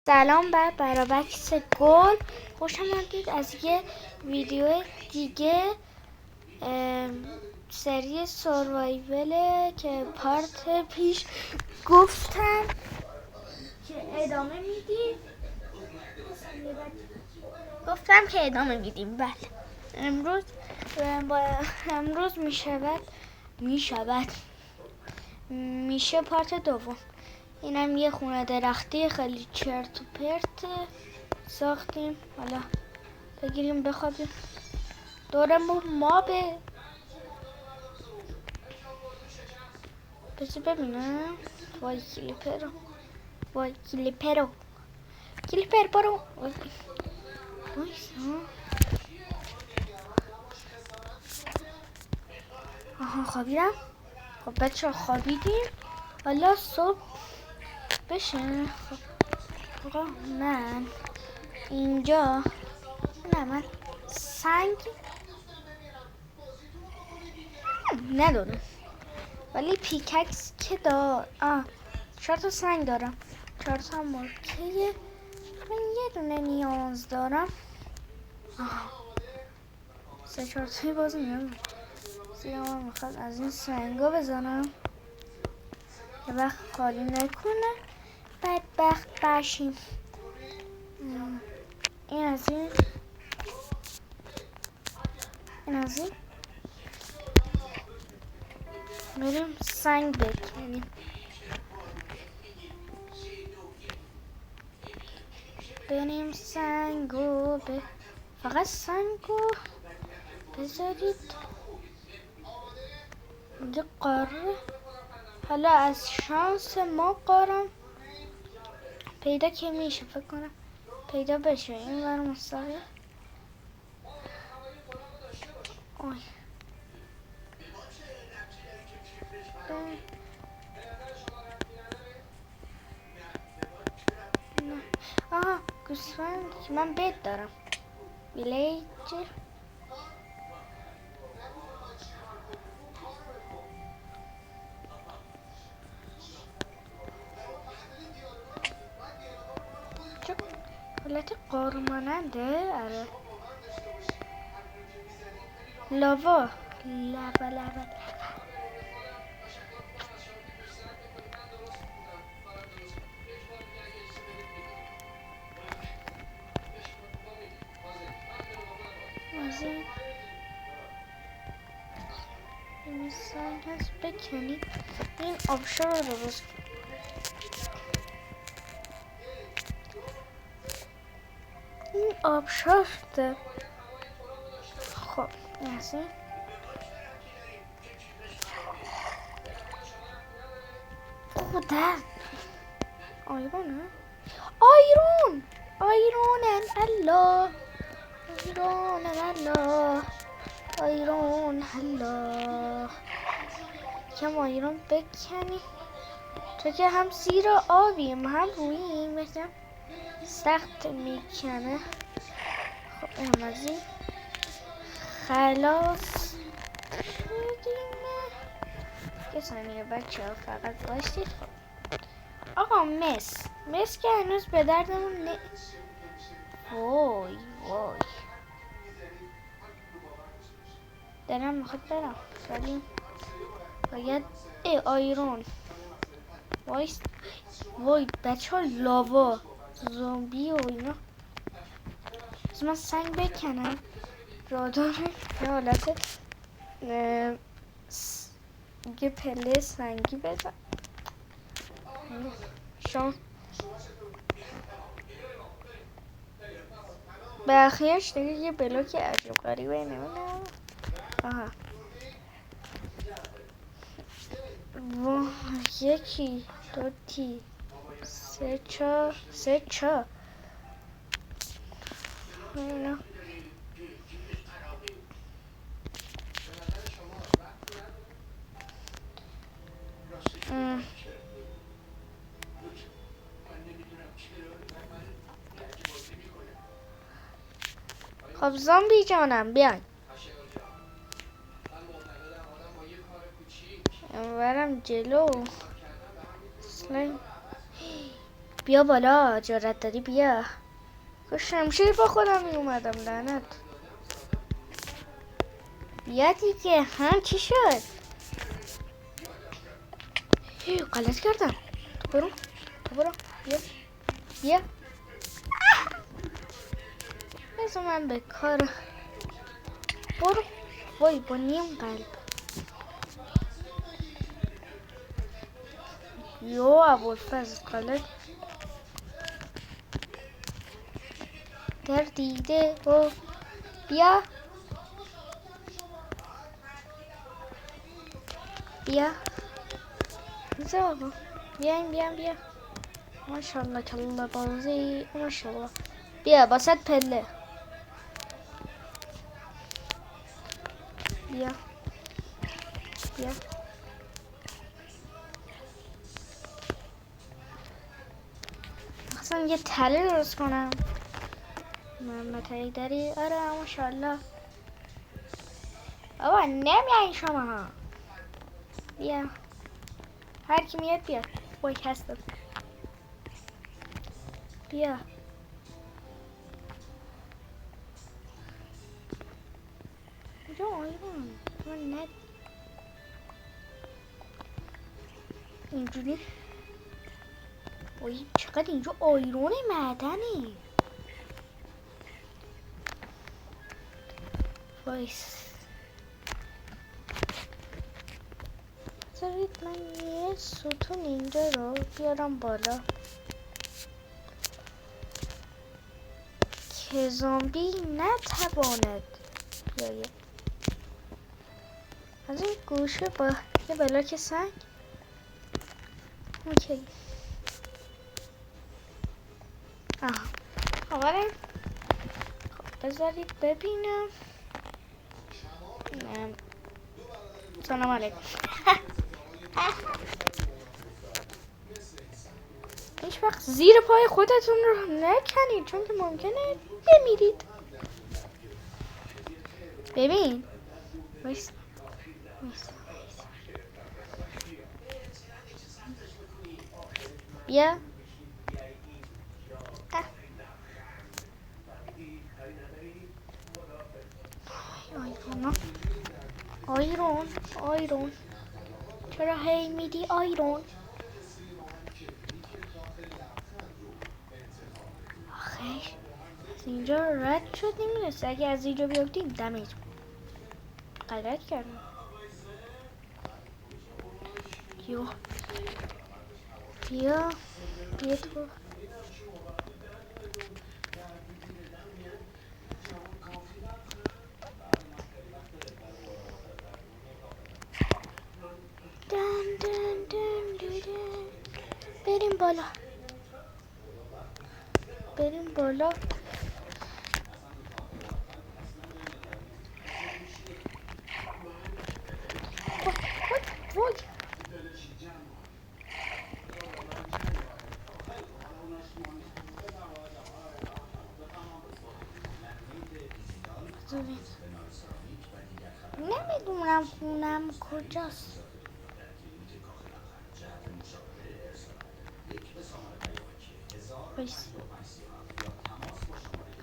سلام بر برابکس گل. خوش آمدید از یه ویدیو دیگه. سری سوروایوله که پارت پیش گفتم که ادامه میدیم. بله امروز میشه پارت دوم. اینم یه خونه درختی خیلی چرت و پرت ساختیم. حالا بگیریم بخوابیم. دورمون مابه. بذار ببینم. وای کلیپر برو. آها خوابیدم. خب بچه خوابیدیم. حالا صبح بشه. خب من اینجا من سنگ ندارم ولی پیککس که دار 4 تا سنگ دارم، 4 تا مرکه. من یه دونه نیاز دارم. 3-4 تایی باز نیاز دارم. من میخواد از این سنگا بزنم که وقت خالی نکنه بدبخت باشیم. این از این بریم سنگ بکنیم. فقط سنگو بذارید اینجا قاره. حالا از شانس ما قارم پیدا که میشه، فکر کنم پیدا بشه. این بر مستقیم گوسفند که من بید دارم. ویلیجر حالت قارماننده. آره لاوا این سنگ هست بکنید. این آبشار رو درست کنید. این آبشار ده. خب نسیم خودت آیرونه الله کم آیرون بکنی. تو که هم زیر آبیم هم روییم بکنم سخت میکنه. خب اینم از این خلاص شدیم. یه ثانیه بچه ها فقط باشید. خب آقا مس که هنوز به دردمون وای دلم میخواد برم ولی باید آیرون. وای بچه ها لاوا زومبی و اینا. از من سنگ بکنم رادار یه حالت یه پله سنگی بزن. شان به اخیرش دیگه یه بلوک عجیب غریبه نمیدونم. یکی دوتی سه چهار خب زامبی جانم بیاین. برم جلو. بیا بالا، جرأت داری بیا. شمشیر با خودم می اومدم، لعنت. بیا دیگه. هم چی شد؟ غلط کردم. تو برو بیا بیا. بذار من به کار. برو. وای با نیم قلب. یو ابوالفضل غلط در دیده و بیا بیا. بذار بیا. ماشاءالله کلا بازی ماشاءالله. بیا باست پله. بیا خواستم یه تله درست کنم. محمد حیدری. آره ماشاءالله. بابا نمیایین شما ها. بیا هر کی میاد بیاد. وای هستم. بیا اینجا آیرون من ند اینجوری. وای چقدر اینجا آیرون معدنی. وایس بذارید من یه ستون اینجا رو بیارم بالا که زامبی نتواند بیاید. از این گوشه با یه بلاک سنگ. اوکی. آره خب بذارید ببینم. سلام علیکم. هیچ وقت زیر پای خودتون رو نکنید چون که ممکنه بمیرید. ببین وایس. بیا آیرون چرا هی میدی آیرون؟ آخه از اینجا رد شد نمیرسه. اگه از اینجا بیافتیم دمیج. غلط کردم. بیا تو. بریم بالا. وای نمیدونم خونم کجاست.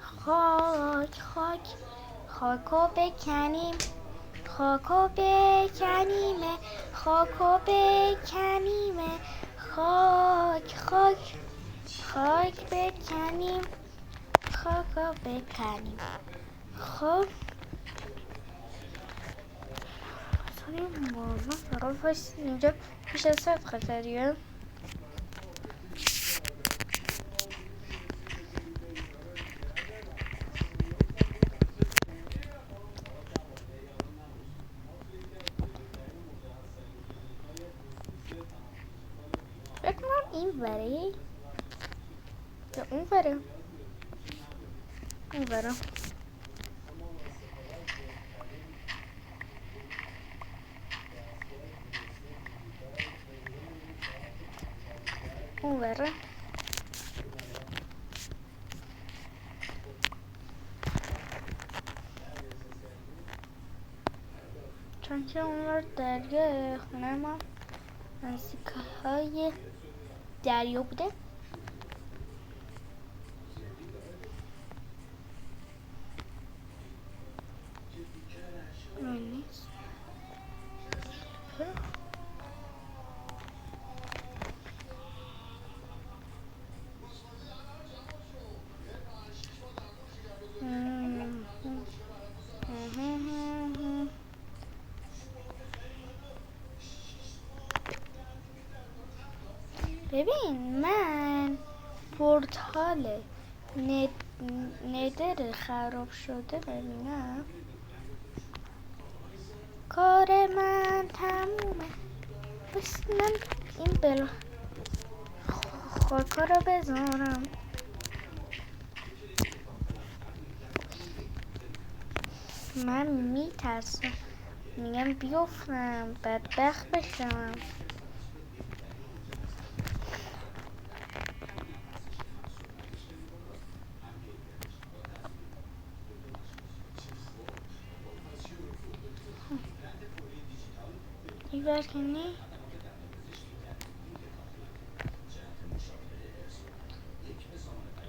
خاکو بکنیم. خاک بکنیم. خب این بالا فقط پاس اینجا پیش از 100 خطریه. بکنم این وره یا اون وره. اون وره چون که اون دریا خونه ما نزدیک های دریا بوده. ببین من پورتال ندر خراب شده ببینم کار من تمومه. بس من این بلا خاکا رو بذارم. من میترسم میگم بیفتم بدبخت بشم. این برکنی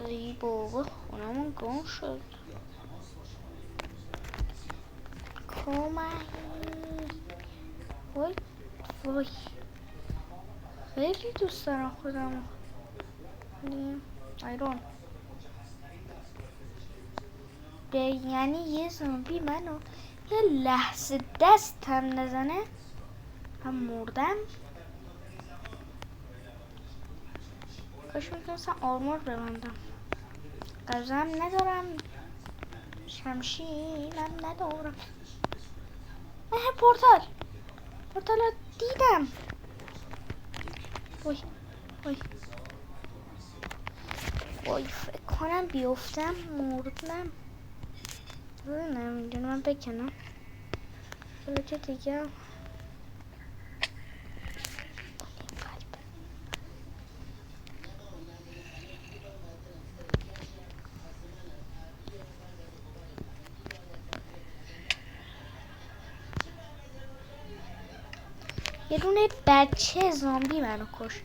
ای بابا خونمون گم شد. کمک وای وای خیلی دوست دارم خودم ایرون یعنی یه زومبی منو یه لحظه دستم نزنه هم مردم. کاش میتونستم آرمور ببندم. قزم ندارم شمشیرم ندارم. پورتال رو دیدم. وای وای وای فکر کنم بیفتم مردم. نمیدونم من بکنم حالا که دیگه یه دونه بچه زامبی منو کشت.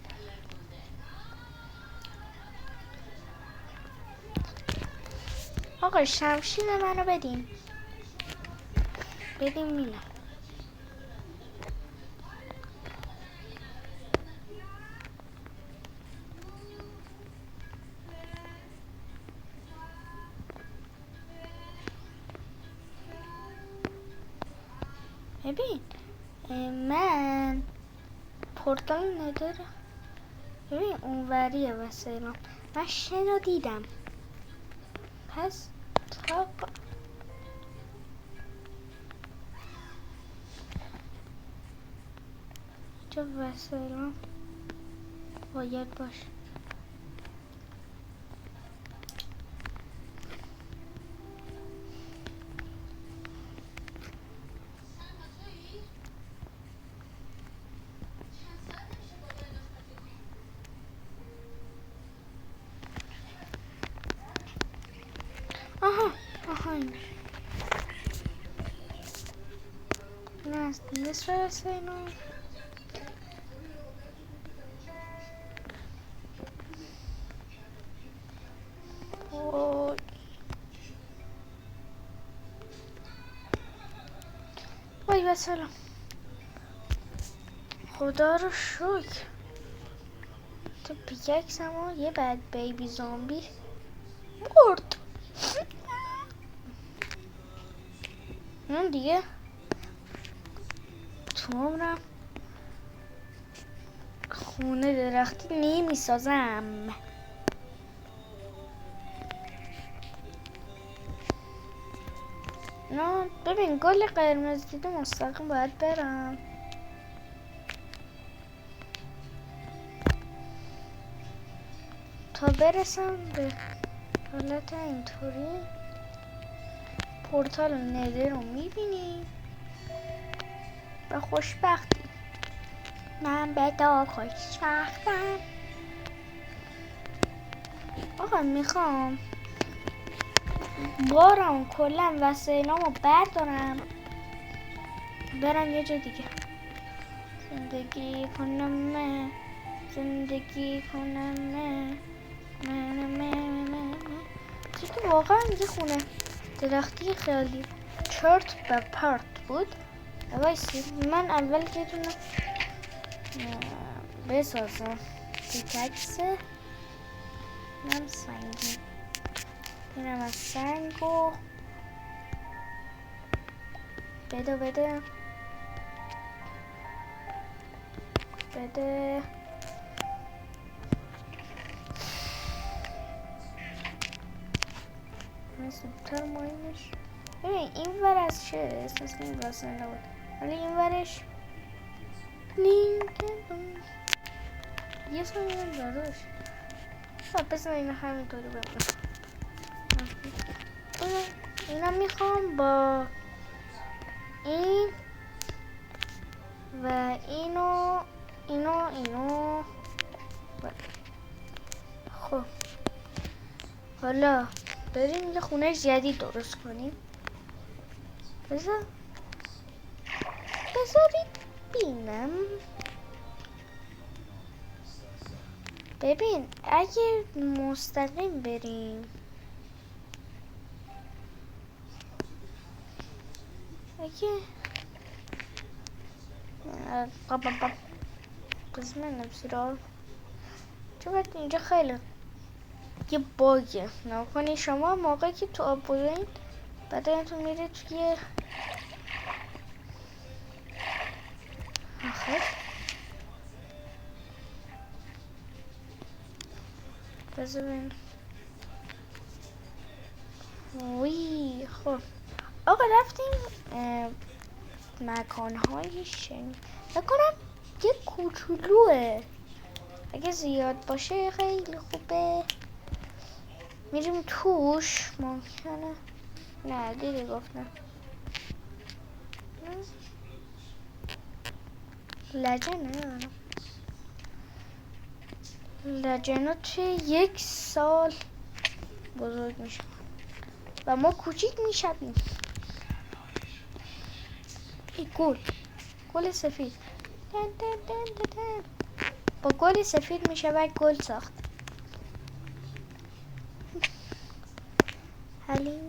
آقا شمشیر منو بدین میلم. ببین من پورتال نداره. ببین اونوریه وسیلم من شنو دیدم. پس تا جا وسیلم باید باش. آها این نصف وسیلم وای وسیلم خدا رو شکر. تو پیککسم و یه بد بیبی زامبی مرد. من دیگه تو عمرم خونه درختی نمی سازم. نه ببین گل قرمز دیده مستقیم باید برم. تا برسم به حالت اینطوری پورتال ندر رو میبینی و خوشبختی. من به تو خوشبختم. آقا میخوام بارم کلم وسایلامو بردارم برم یه جا دیگه زندگی کنم. زندگی کنم چی که واقعا یه خونه درختی خیلی چرت و پرت بود. وایسی من اول یه دونه بسازم پیککس. اینم سنگی اینم از سنگو بده بده زودتر ماینش. ببین این ور از چه اساس این واسه نبود، ولی این ورش لینکدین یه ثانیه داداش. بذار اینو همینطوری بمونه. اینا میخوام با این و اینو خب حالا بریم یه خونه جدید درست کنیم. بذارید بینم. ببین اگه مستقیم بریم بزنم سیرا چون اینجا خیلی یه باگه. نکنی شما موقعی که تو آب بودین بدنتون میره توی آخر بزنین وی. خب آقا رفتیم مکان‌های شنی بکنم یه کوچولوه، اگه زیاد باشه خیلی خوبه میریم توش. ممکنه نه دیدی گفتم لجنه توی 1 سال بزرگ میشه و ما کوچیک میشیم. ای گل سفید با گل سفید میشه و گل ساخت. هل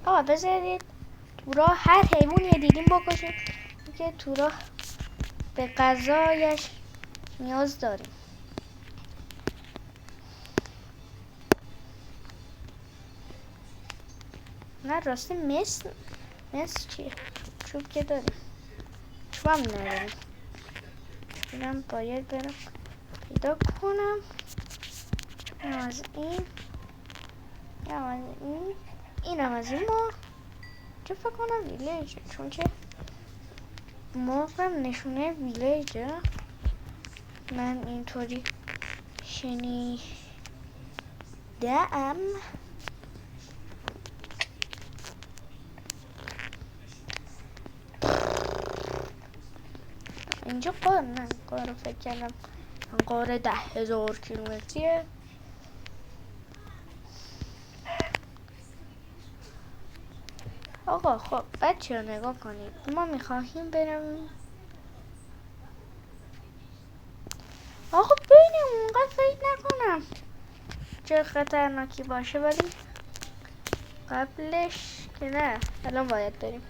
آقا بذارید تو راه هر حیوانی دیدیم بکشیم که تو راه به غذایش نیاز داریم. نه راستی مس چیه؟ چوب که داریم، چوب هم نداریم. اینم باید برم پیدا کنم. از این اینم از این ما چه فکر کنم ویلیجه، چون که موقعم نشونه ویلیجه. من اینطوری شنیدم. اینجا قار فکر کردم قار 10,000 کیلومتریه. آقا خب بچه ها نگاه کنید، ما میخواهیم برم. آقا ببینیم اونقدر فکر نکنم چه خطرناکی باشه، ولی قبلش که نه الان باید بریم.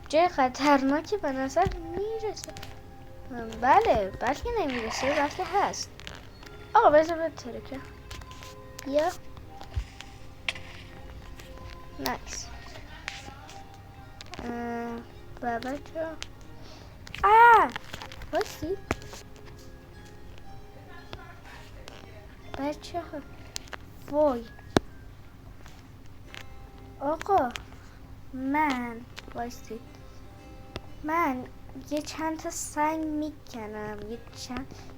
چه خطرناکی به نظر میرسه. بله بلکه نمیرسه بلکه هست. آقا بذار بترکه یا نایس. بچه باشی بچه ها وای. آقا من یه چند تا سنگ میکنم،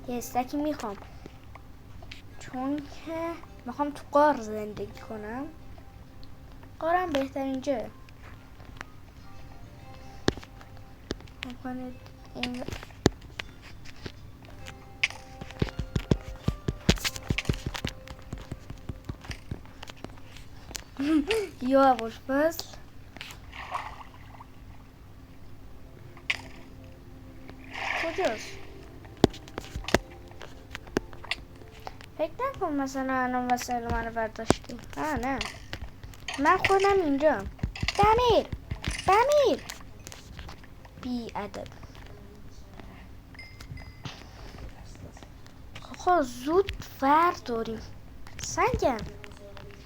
یه استکی میخوام، چون که میخوام تو غار زندگی کنم. غارم بهترین جه. میکنید این یا ابوالفضل کجاست؟ فکر نکن مثلا الان وسایل منو برداشتی. نه من خودم اینجا. بمیر بی ادب. آقا زود داریم.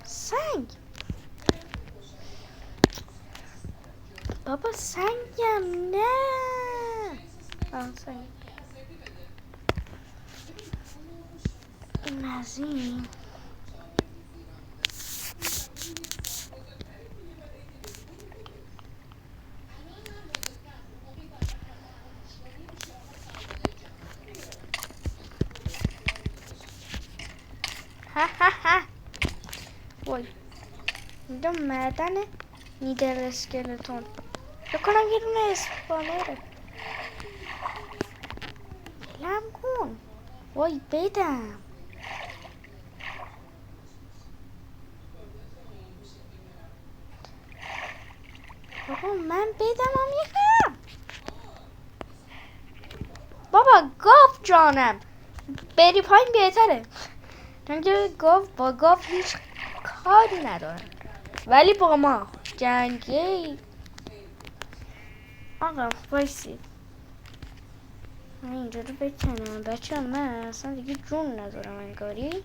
سنگ بابا سنگم نه. آسان این از این ها ها ها وای اینجا معدن نیدر اسکلتون بکنم یه دونه اسپانره لم کن وای بدم بابا من بدم هم یکم بابا گاف جانم بری پایین بهتره چون که گاف با گاف هیچ کاری ندارم ولی با ما جنگی آقا وایسی من اینجا رو بکنم بچه من اصلا دیگه جون ندارم انگاری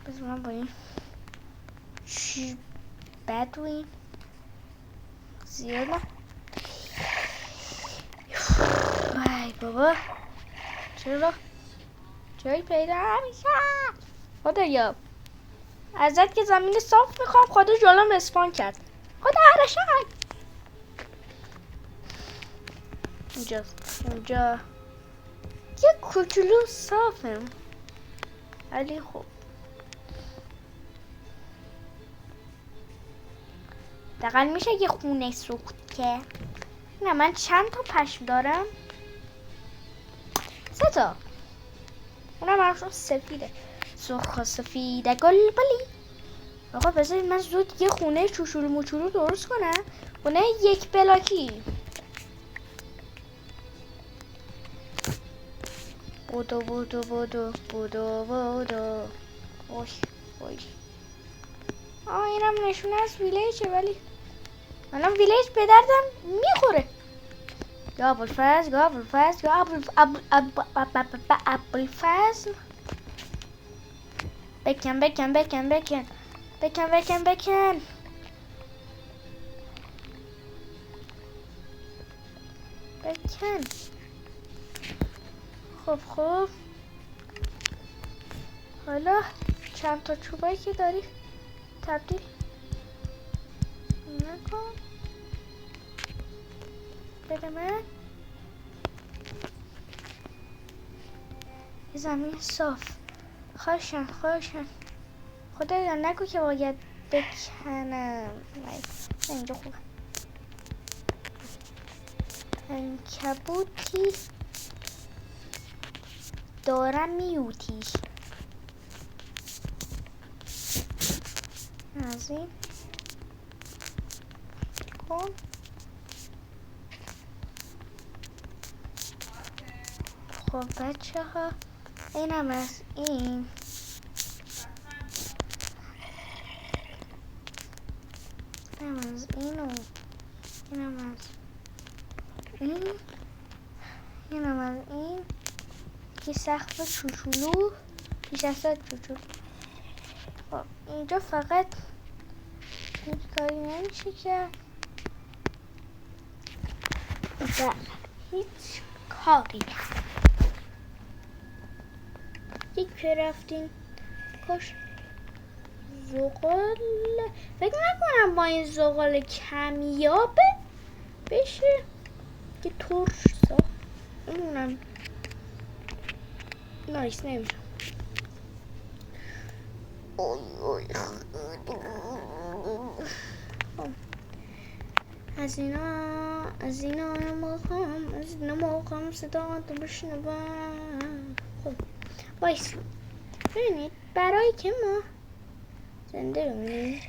بس من با این چی بدوین زیاد وای بابا چرا جایی پیدا میشه خدایا ازت که زمین صاف میخوام خدا جلوم اسپان کرد خدا هرشن اونجا یه کوچولو صافم ولی خب دقیقا میشه یه خونه سوخت که نه من چند تا پشم دارم 3 تا اونم همشون سفیده سرخ سفیده گل بلی آقا بذارید من زود یه خونه چوچولو موچولو درست کنم خونه 1 بلاکی بودو بودو بودو بودو بودو اوش اوش اینم نشونه از ویلیجه ولی منم ویلیج به دردم میخوره یا ابوالفضل یا ابوالفضل یا ابوالفضل بکن بکن بکن بکن بکن بکن بکن بکن خب حالا چند تا چوبایی که داری تبدیل نکن بده من یه زمین صاف خواهشن خدایا نگو که باید بکنم نه اینجا خوبه عنکبوتی دارم میوتیش از این کن خب بچه ها اینم از اینم از اینم از این که سقف چوچولو پیش از چوچولو خب اینجا فقط هیچ کاری نمیشه که هیچ کاری یک رفتین کاش زغال فکر نکنم با این زغال کمیابه بشه که ترش ساخت اونم نایس نمیشه از اینا موقعم صدا تو بشنوم خب وایس ببینید برای که ما زنده بمونیم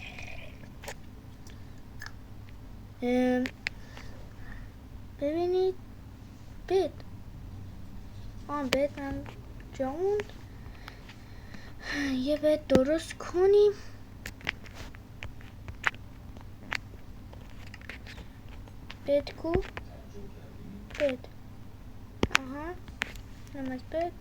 ببینید بد هم جا موند یه بد درست کنیم بد کو بد آها نماز بد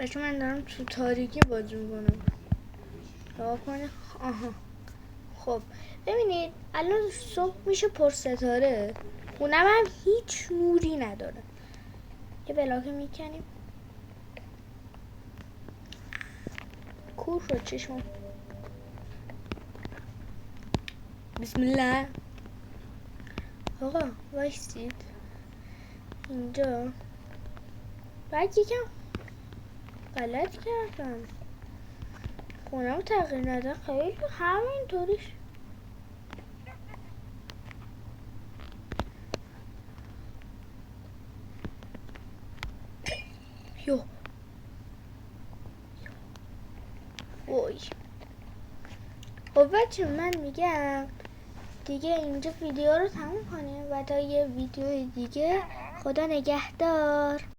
بچه من دارم تو تاریکی بازی میکنم. نگاه کنه. آها خب ببینید الان صبح میشه پر ستاره، خونم هم هیچ نوری نداره. یه بلاکه میکنیم. کور شد چشمم. بسم الله. آقا وایستید اینجا. بعد یکم غلط کردم، خونم تغییر نده خیلی همینطوریش. یو وای. خب بچه من میگم دیگه اینجا ویدیو رو تموم کنیم و تا یه ویدیو دیگه. خدا نگهدار.